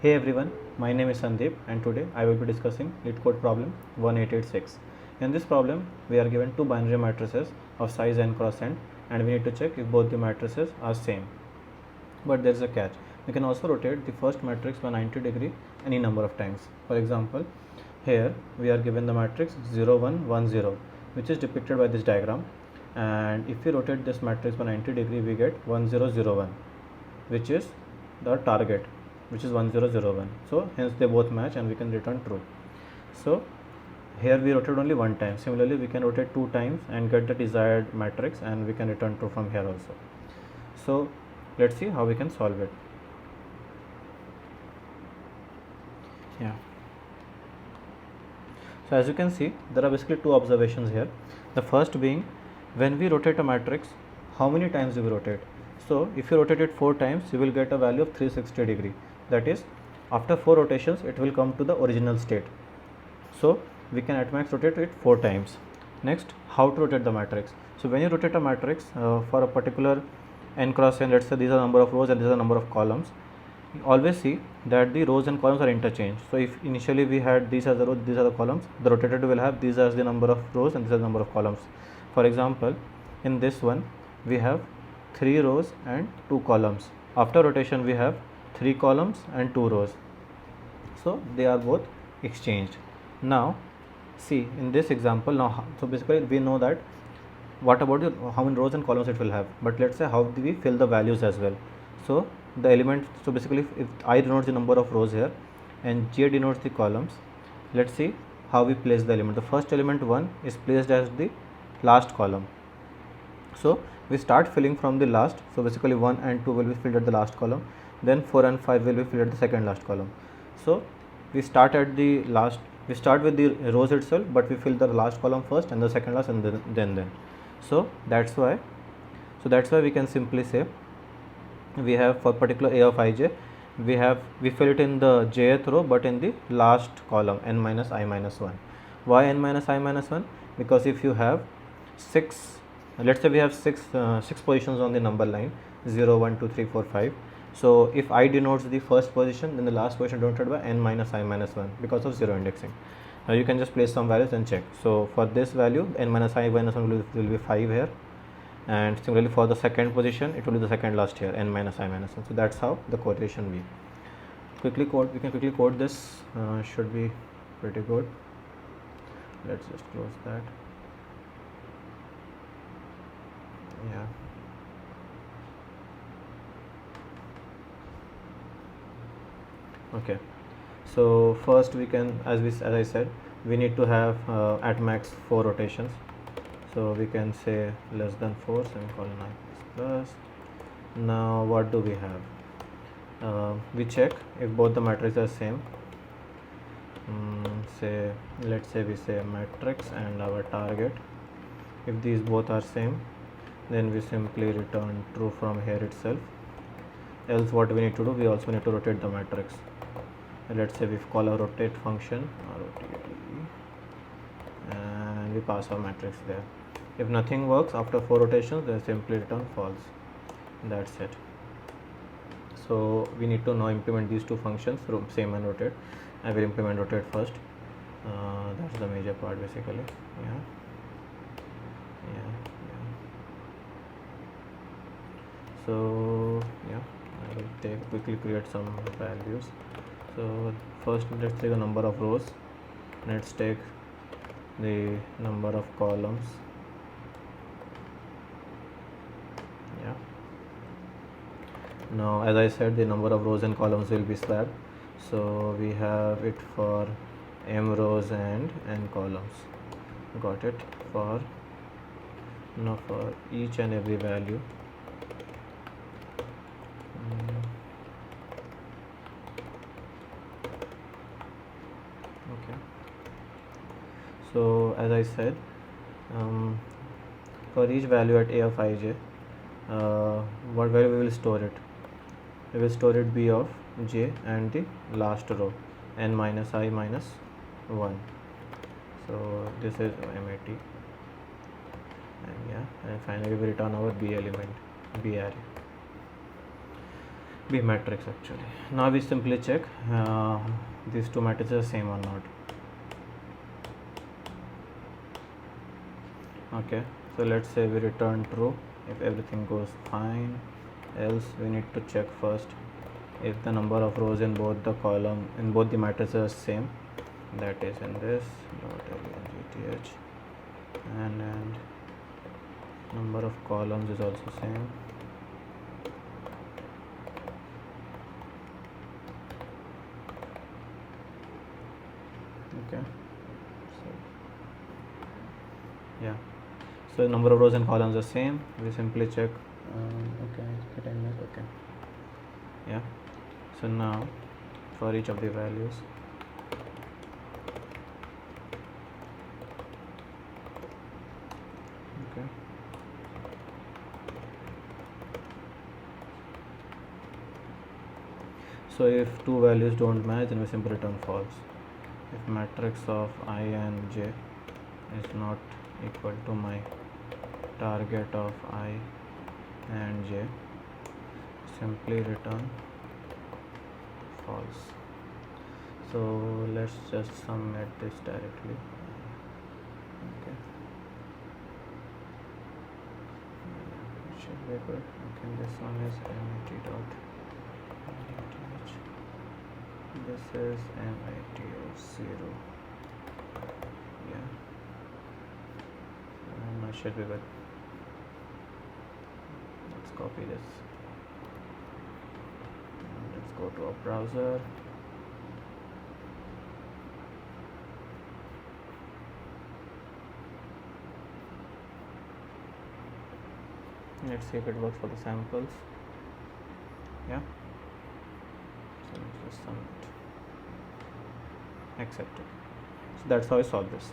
Hey everyone, my name is Sandeep and today I will be discussing LeetCode problem 1886. In this problem, we are given two binary matrices of size n cross n and we need to check if both the matrices are same. But there is a catch. We can also rotate the first matrix by 90 degree any number of times. For example, here we are given the matrix 0 1 1 0 which is depicted by this diagram, and if we rotate this matrix by 90 degree we get 1001 which is the target, which is 1001. So hence they both match and we can return true. So here we rotate only one time. Similarly, we can rotate two times and get the desired matrix and we can return true from here also. So let's see how we can solve it. Yeah. So as you can see, there are basically two observations here. The first being, when we rotate a matrix, how many times do we rotate? So if you rotate it 4 times, you will get a value of 360 degree. That is, after 4 rotations, it will come to the original state. So we can at max rotate it 4 times. Next, how to rotate the matrix? So when you rotate a matrix for a particular n cross n, let's say these are the number of rows and these are the number of columns, you always see that the rows and columns are interchanged. So if initially we had these as the rows, these are the columns, the rotated will have these as the number of rows and these are the number of columns. For example, in this one we have 3 rows and 2 columns. After rotation we have 3 columns and 2 rows. So they are both exchanged. Now see in this example, so basically we know that what about how many rows and columns it will have, but let's say how do we fill the values as well. So the element, so basically if I denotes the number of rows here and j denotes the columns, let's see how we place the element. The first element 1 is placed as the last column. So we start filling from the last. So basically 1 and 2 will be filled at the last column, then 4 and 5 will be filled at the second last column. So we start at the last, we start with the rows itself, but we fill the last column first and the second last and then. So that's why we can simply say we have for particular a of ij, we fill it in the jth row but in the last column n minus I minus 1. Why n minus I minus 1? Because if you have 6, let's say we have 6 positions on the number line 0 1 2 3 4 5. So if I denotes the first position, then the last position denoted by n minus I minus 1 because of 0 indexing. Now you can just place some values and check. So for this value n minus I minus 1 will be 5 here, and similarly for the second position it will be the second last here n minus I minus 1. So that's how the correlation be. We can quickly code this, should be pretty good. Let's just close that. Yeah. Okay, so first we can, as I said, we need to have at max 4 rotations. So we can say less than 4 semicolon I plus. Now what do we have? We check if both the matrices are same. Say let's say we say matrix and our target. If these both are same, then we simply return true from here itself. Else what we need to do, we also need to rotate the matrix. Let's say we call a rotate function, and we pass our matrix there. If nothing works after 4 rotations, then simply return false. That's it. So we need to now implement these two functions, same and rotate. I will implement rotate first. That's the major part basically. Yeah. So yeah, I will quickly create some values. So first let's take the number of rows, let's take the number of columns. Yeah. Now as I said, the number of rows and columns will be swapped. So we have it for m rows and n columns. Got it. For now for each and every value. Okay. So as I said, for each value at a of ij, what value we will store it? We will store it b of j and the last row n minus I minus 1. So this is mat, and yeah, and finally we return our b element, b array. B matrix actually. Now we simply check these two matrices are same or not. Okay, so let's say we return true if everything goes fine, else we need to check first if the number of rows in both the column in both the matrices are same, that is in this dot length and number of columns is also same. Okay, so yeah, so number of rows and columns are same, we simply check okay, okay, yeah. So now for each of the values, okay, so if two values don't match, then we simply return false. If matrix of I and j is not equal to my target of I and j, simply return false. So let's just submit this directly. Okay, it should be good. Okay, this one is mit dot ith, this is mit of 0. Yeah, and I should be good. Let's copy this and let's go to our browser. Let's see if it works for the samples. Yeah, so let's just submit, accept it. So that's how I solve this.